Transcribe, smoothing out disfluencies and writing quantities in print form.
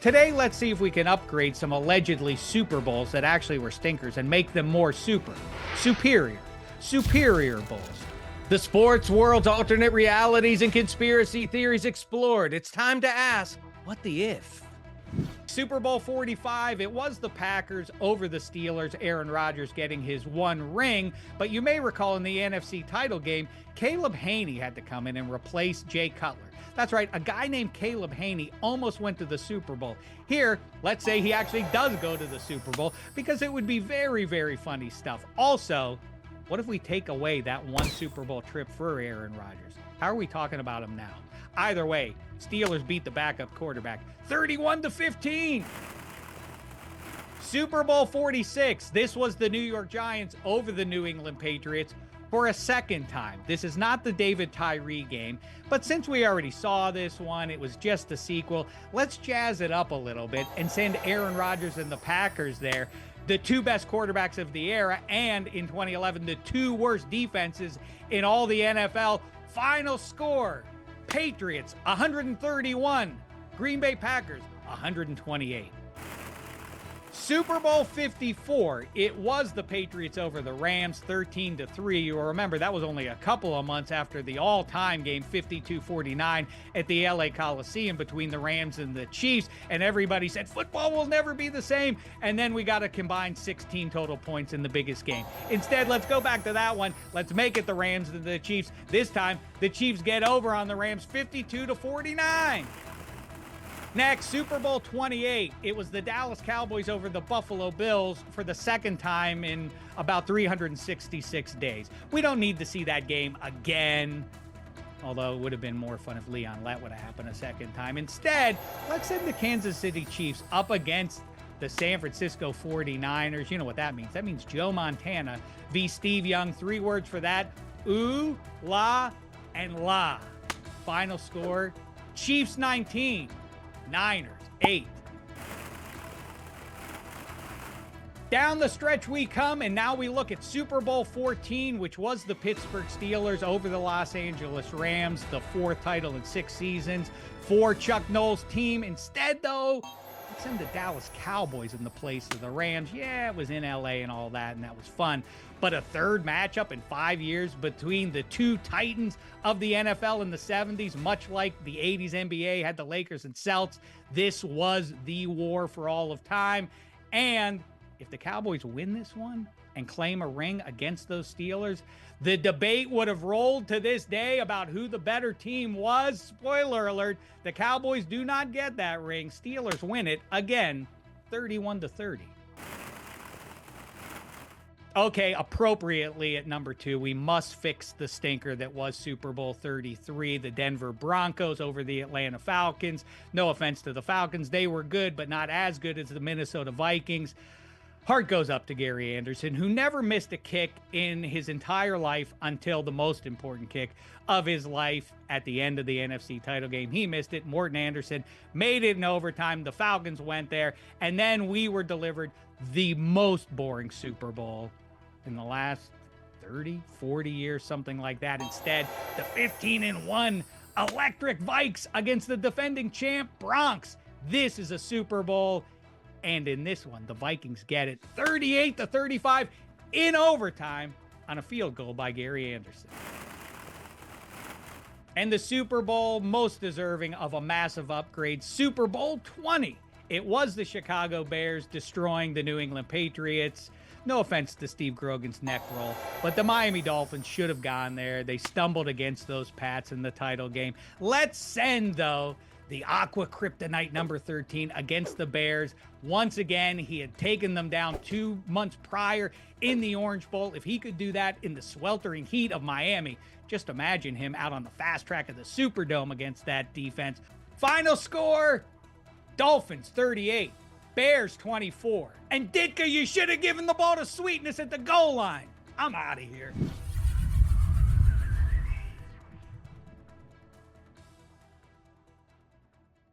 Today, let's see if we can upgrade some allegedly Super Bowls that actually were stinkers and make them more superior Bowls. The sports world's alternate realities and conspiracy theories explored. It's time to ask, what the if? Super Bowl 45, it was the Packers over the Steelers, Aaron Rodgers getting his one ring, but you may recall in the NFC title game, Caleb Haney had to come in and replace Jay Cutler. That's right, a guy named Caleb Haney almost went to the Super Bowl. Here, let's say he actually does go to the Super Bowl, because it would be very, very funny stuff. Also, what if we take away that one Super Bowl trip for Aaron Rodgers? How are we talking about him now? Either way, Steelers beat the backup quarterback 31-15. Super Bowl 46. This was the New York Giants over the New England Patriots for a second time. This is not the David Tyree game, but since we already saw this one, it was just a sequel. Let's jazz it up a little bit and send Aaron Rodgers and the Packers there, the two best quarterbacks of the era, and in 2011, the two worst defenses in all the NFL. Final score, Patriots 131, Green Bay Packers 128. Super Bowl 54, it was the Patriots over the Rams 13-3. You'll remember that was only a couple of months after the all-time game 52-49 at the LA Coliseum between the Rams and the Chiefs, and everybody said football will never be the same, and then we got a combined 16 total points in the biggest game. Instead, let's go back to that one. Let's make it the Rams and the Chiefs. This time, the Chiefs get over on the Rams 52-49. Next, Super Bowl 28. It was the Dallas Cowboys over the Buffalo Bills for the second time in about 366 days. We don't need to see that game again, although it would have been more fun if Leon let would have happened a second time. Instead, let's send the Kansas City Chiefs up against the San Francisco 49ers. You know what that means. That means Joe Montana v. Steve Young. 3 words for that: ooh, la, and la. Final score, Chiefs 19. Niners 8. Down the stretch we come, and now we look at Super Bowl 14, which was the Pittsburgh Steelers over the Los Angeles Rams, the 4th title in 6 seasons for Chuck Noll's team. Instead, though, let's send the Dallas Cowboys in the place of the Rams. Yeah, it was in LA and all that, and that was fun. But a third matchup in 5 years between the two titans of the NFL in the 70s, much like the 80s NBA had the Lakers and Celtics. This was the war for all of time. And if the Cowboys win this one and claim a ring against those Steelers, the debate would have rolled to this day about who the better team was. Spoiler alert, the Cowboys do not get that ring. Steelers win it again, 31-30. Okay, appropriately at number 2, we must fix the stinker that was Super Bowl 33, the Denver Broncos over the Atlanta Falcons. No offense to the Falcons. They were good, but not as good as the Minnesota Vikings. Heart goes up to Gary Anderson, who never missed a kick in his entire life until the most important kick of his life at the end of the NFC title game. He missed it. Morton Anderson made it in overtime. The Falcons went there, and then we were delivered the most boring Super Bowl in the last 30, 40 years, something like that. Instead, the 15-1 electric Vikes against the defending champ Bronx. This is a Super Bowl. And in this one, the Vikings get it 38-35 in overtime on a field goal by Gary Anderson. And the Super Bowl most deserving of a massive upgrade, Super Bowl 20. It was the Chicago Bears destroying the New England Patriots. No offense to Steve Grogan's neck roll, but the Miami Dolphins should have gone there. They stumbled against those Pats in the title game. Let's send, though, the Aqua Kryptonite number 13 against the Bears. Once again, he had taken them down 2 months prior in the Orange Bowl. If he could do that in the sweltering heat of Miami, just imagine him out on the fast track of the Superdome against that defense. Final score, Dolphins 38, Bears 24. And Ditka, you should have given the ball to Sweetness at the goal line. I'm out of here.